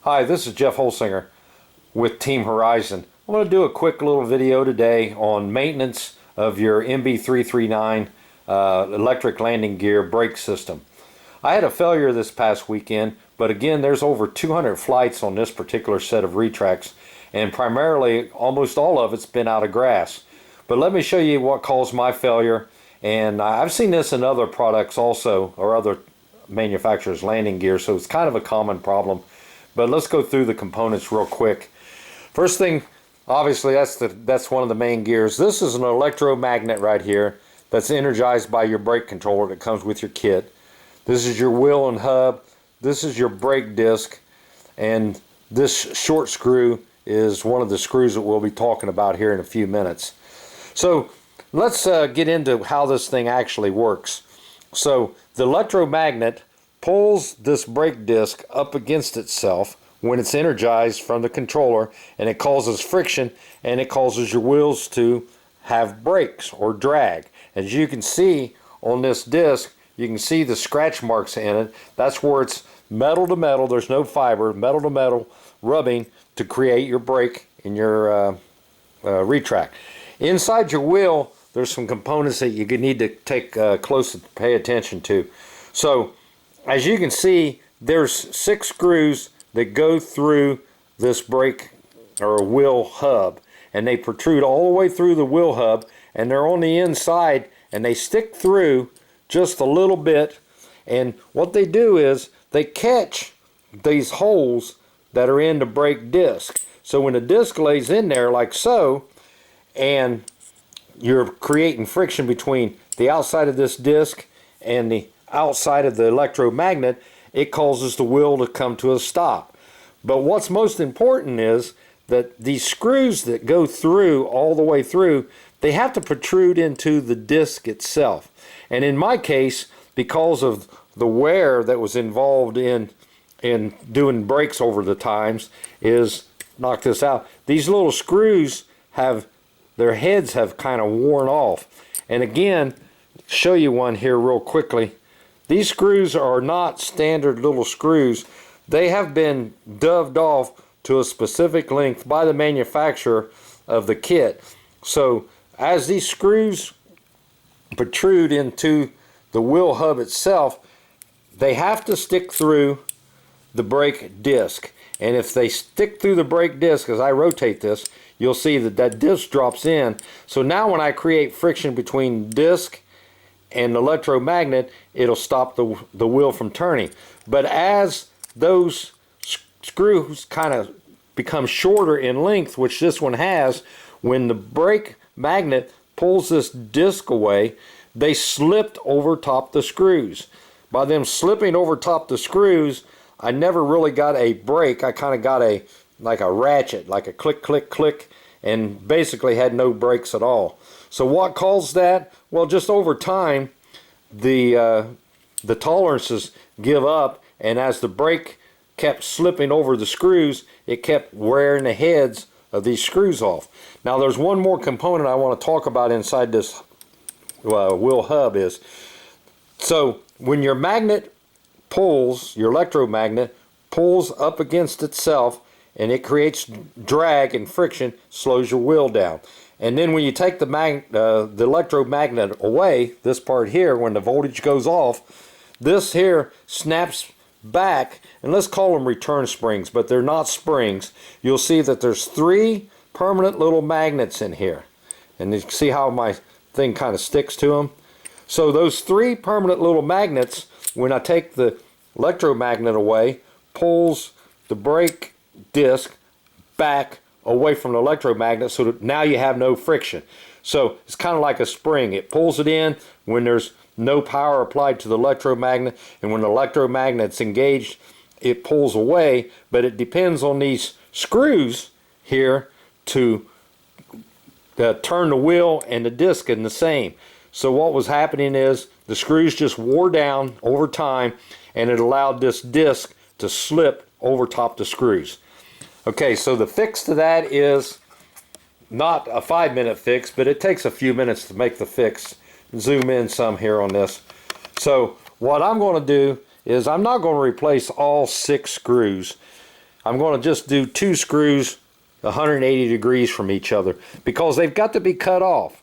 Hi, this is Jeff Holsinger with Team Horizon. I'm going to do a quick little video today on maintenance of your MB339 electric landing gear brake system. I had a failure this past weekend, but again, there's over 200 flights on this particular set of retracts, and primarily almost all of it's been out of grass. But let me show you what caused my failure, and I've seen this in other products also, or other manufacturers' landing gear, so it's kind of a common problem. But let's go through the components real quick. First thing, obviously that's one of the main gears. This is an electromagnet right here that's energized by your brake controller that comes with your kit. This is your wheel and hub. This is your brake disc, and this short screw is one of the screws that we'll be talking about here in a few minutes. So let's get into how this thing actually works. So the electromagnet pulls this brake disc up against itself when it's energized from the controller, and it causes friction, and it causes your wheels to have brakes or drag. As you can see on this disc, you can see the scratch marks in it. That's where it's metal to metal, there's no fiber, metal to metal rubbing to create your brake in your retract. Inside your wheel, there's some components that you need to take close to pay attention to. So as you can see, there's 6 screws that go through this brake or wheel hub, and they protrude all the way through the wheel hub, and they're on the inside, and they stick through just a little bit. And what they do is they catch these holes that are in the brake disc. So when the disc lays in there like so, and you're creating friction between the outside of this disc and the outside of the electromagnet, it causes the wheel to come to a stop. But what's most important is that these screws that go through all the way through, they have to protrude into the disc itself. And in my case, because of the wear that was involved in doing brakes over the times, is knock this out. These little screws have their heads have kind of worn off. And again, show you one here real quickly. These screws are not standard little screws. They have been doved off to a specific length by the manufacturer of the kit. So as these screws protrude into the wheel hub itself, they have to stick through the brake disc. And if they stick through the brake disc, as I rotate this, you'll see that that disc drops in. So now when I create friction between disc and electromagnet, it'll stop the wheel from turning. But as those screws kind of become shorter in length, which this one has, when the brake magnet pulls this disc away, they slipped over top the screws. By them slipping over top the screws, I never really got a brake. I kind of got like a ratchet, like a click, click, click, and basically had no brakes at all. So what caused that? Well, just over time, the tolerances give up, and as the brake kept slipping over the screws, it kept wearing the heads of these screws off. Now there's one more component I want to talk about inside this wheel hub is, so when your magnet pulls, your electromagnet pulls up against itself, and it creates drag and friction, slows your wheel down. And then when you take the electromagnet away, this part here, when the voltage goes off, this here snaps back, and let's call them return springs, but they're not springs. You'll see that there's 3 permanent little magnets in here. And you can see how my thing kind of sticks to them. So those 3 permanent little magnets, when I take the electromagnet away, pulls the brake disc back away from the electromagnet, so that now you have no friction. So it's kind of like a spring. It pulls it in when there's no power applied to the electromagnet, and when the electromagnet's engaged, it pulls away. But it depends on these screws here to turn the wheel and the disc in the same. So what was happening is the screws just wore down over time, and it allowed this disc to slip over top the screws. Okay, so the fix to that is not a 5-minute fix, but it takes a few minutes to make the fix. Zoom in some here on this. So what I'm going to do is I'm not going to replace all 6 screws. I'm going to just do 2 screws 180 degrees from each other because they've got to be cut off.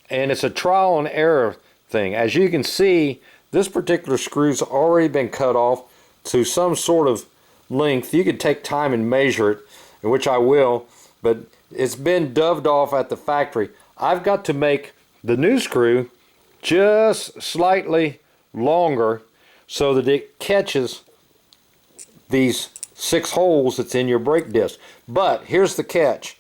And it's a trial and error thing. As you can see, this particular screw's already been cut off to some sort of length. You could take time and measure it, which I will, but it's been doved off at the factory. I've got to make the new screw just slightly longer so that it catches these 6 holes that's in your brake disc. But here's the catch.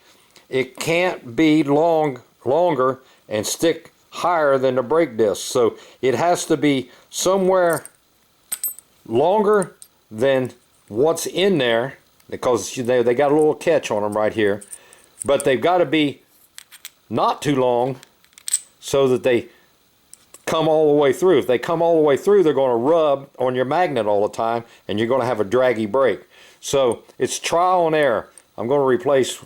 It can't be longer and stick higher than the brake disc. So it has to be somewhere longer than what's in there, because they got a little catch on them right here. But they've got to be not too long so that they come all the way through. If they come all the way through, they're going to rub on your magnet all the time, and you're going to have a draggy brake. So it's trial and error. I'm going to replace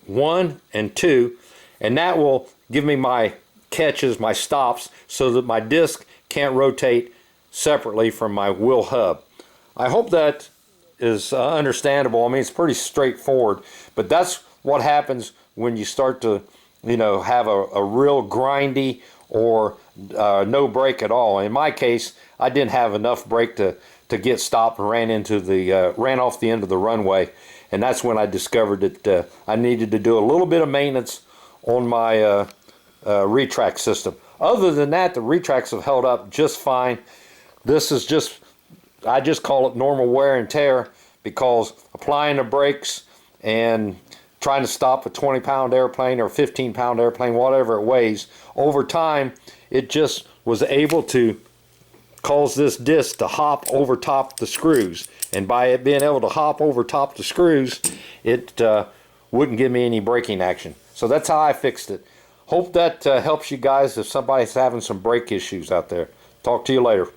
1 and 2, and that will give me my catches, my stops, so that my disc can't rotate separately from my wheel hub. I hope that is understandable. I mean, it's pretty straightforward, but that's what happens when you start to, you know, have a real grindy or no brake at all. In my case, I didn't have enough brake to get stopped and ran off the end of the runway, and that's when I discovered that I needed to do a little bit of maintenance on my retract system. Other than that, the retracts have held up just fine. This is just, I just call it normal wear and tear, because applying the brakes and trying to stop a 20-pound airplane or 15-pound airplane, whatever it weighs, over time it just was able to cause this disc to hop over top the screws, and by it being able to hop over top the screws, it wouldn't give me any braking action. So that's how I fixed it. Hope that helps you guys if somebody's having some brake issues out there. Talk to you later.